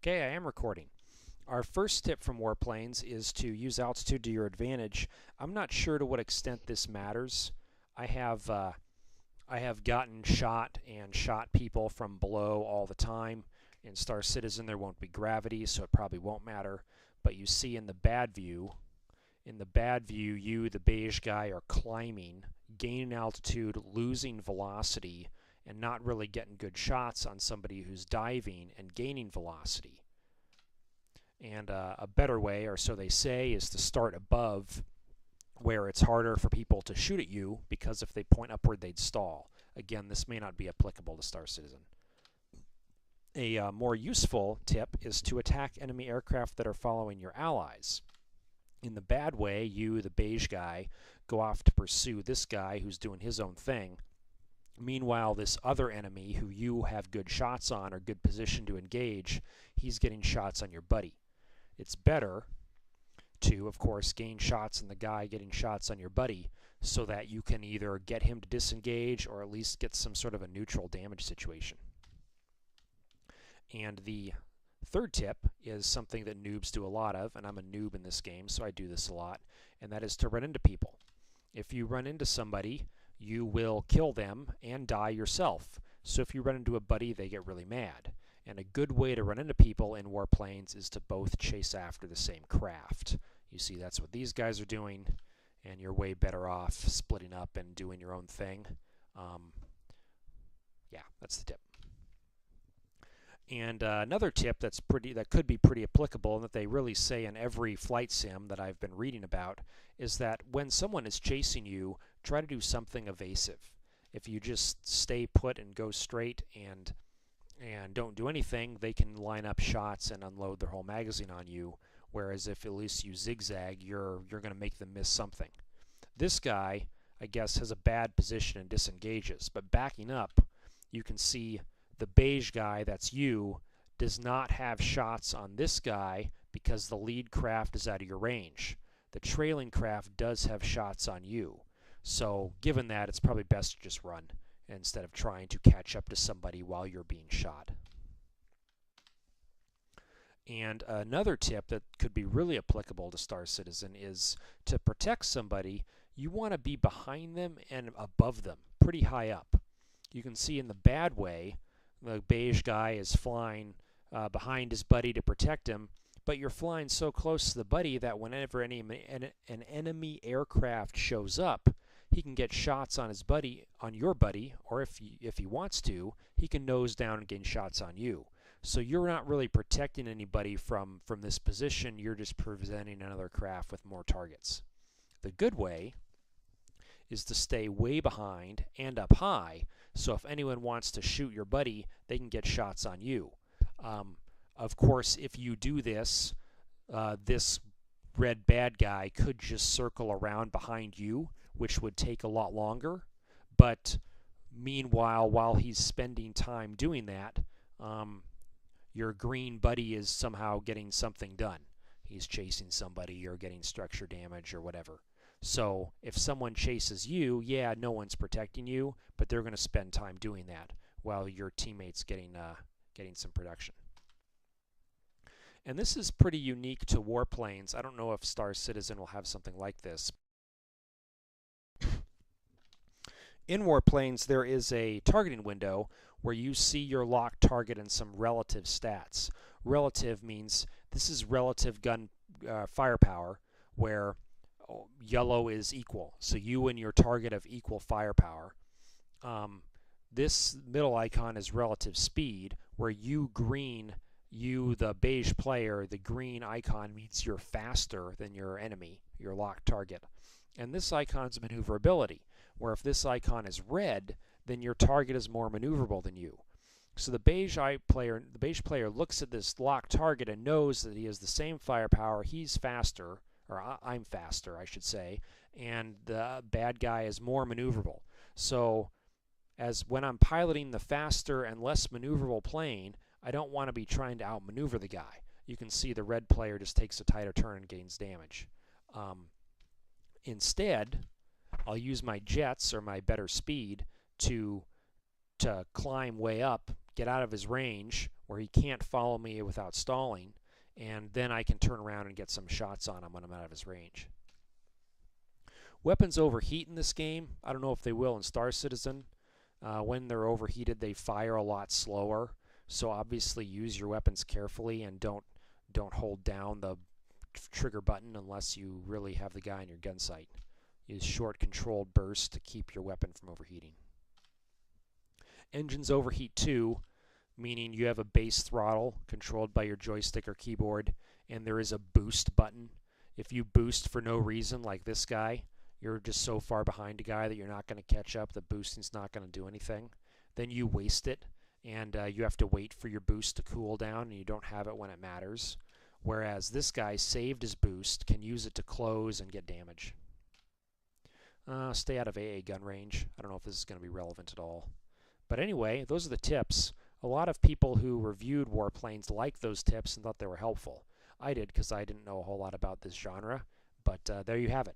Okay, I am recording. Our first tip from Warplanes is to use altitude to your advantage. I'm not sure to what extent this matters. I have gotten shot and shot people from below all the time. In Star Citizen there won't be gravity, so it probably won't matter. But you see in the bad view, you, the beige guy, are climbing, gaining altitude, losing velocity, and not really getting good shots on somebody who's diving and gaining velocity. And a better way, or so they say, is to start above, where it's harder for people to shoot at you, because if they point upward they'd stall. Again, this may not be applicable to Star Citizen. A more useful tip is to attack enemy aircraft that are following your allies. In the bad way, you, the beige guy, go off to pursue this guy who's doing his own thing. Meanwhile, this other enemy who you have good shots on or good position to engage, he's getting shots on your buddy. It's better to, of course, gain shots on the guy getting shots on your buddy so that you can either get him to disengage or at least get some sort of a neutral damage situation. And the third tip is something that noobs do a lot of, and I'm a noob in this game, so I do this a lot, and that is to run into people. If you run into somebody, you will kill them and die yourself. So if you run into a buddy, they get really mad. And a good way to run into people in Warplanes is to both chase after the same craft. You see, that's what these guys are doing, and you're way better off splitting up and doing your own thing. Yeah, that's the tip. And another tip that could be pretty applicable, and that they really say in every flight sim that I've been reading about, is that when someone is chasing you, try to do something evasive. If you just stay put and go straight and don't do anything, they can line up shots and unload their whole magazine on you. Whereas if at least you zigzag, you're going to make them miss something. This guy, I guess, has a bad position and disengages. But backing up, you can see the beige guy, that's you, does not have shots on this guy because the lead craft is out of your range. The trailing craft does have shots on you. So given that, it's probably best to just run instead of trying to catch up to somebody while you're being shot. And another tip that could be really applicable to Star Citizen is to protect somebody, you want to be behind them and above them, pretty high up. You can see in the bad way, the beige guy is flying behind his buddy to protect him, but you're flying so close to the buddy that whenever an enemy aircraft shows up, he can get shots on his buddy, on your buddy, or if he wants to, he can nose down and gain shots on you. So you're not really protecting anybody from this position, you're just presenting another craft with more targets. The good way is to stay way behind and up high, so if anyone wants to shoot your buddy, they can get shots on you. Of course, if you do this, this red bad guy could just circle around behind you, which would take a lot longer. But meanwhile, while he's spending time doing that, your green buddy is somehow getting something done. He's chasing somebody or getting structure damage or whatever. So if someone chases you, yeah, no one's protecting you, but they're going to spend time doing that while your teammate's getting some production. And this is pretty unique to Warplanes. I don't know if Star Citizen will have something like this. In Warplanes, there is a targeting window where you see your locked target and some relative stats. Relative means this is relative gun firepower, where yellow is equal. So you and your target have equal firepower. This middle icon is relative speed, where you green, you the beige player, the green icon means you're faster than your enemy, your locked target. And this icon's maneuverability, where if this icon is red, then your target is more maneuverable than you. So the beige player looks at this locked target and knows that he has the same firepower, he's faster, or I'm faster, I should say, and the bad guy is more maneuverable. So as when I'm piloting the faster and less maneuverable plane, I don't want to be trying to outmaneuver the guy. You can see the red player just takes a tighter turn and gains damage. Instead, I'll use my jets or my better speed to climb way up, get out of his range where he can't follow me without stalling, and then I can turn around and get some shots on him when I'm out of his range. Weapons overheat in this game. I don't know if they will in Star Citizen. When they're overheated, they fire a lot slower. So obviously use your weapons carefully and don't hold down the trigger button unless you really have the guy in your gun sight. Use short controlled bursts to keep your weapon from overheating. Engines overheat too, meaning you have a base throttle controlled by your joystick or keyboard, and there is a boost button. If you boost for no reason, like this guy, you're just so far behind a guy that you're not going to catch up, the boosting's not going to do anything, then you waste it, and you have to wait for your boost to cool down, and you don't have it when it matters. Whereas this guy saved his boost, can use it to close and get damage. Stay out of AA gun range. I don't know if this is going to be relevant at all. But anyway, those are the tips. A lot of people who reviewed Warplanes liked those tips and thought they were helpful. I did because I didn't know a whole lot about this genre, but there you have it.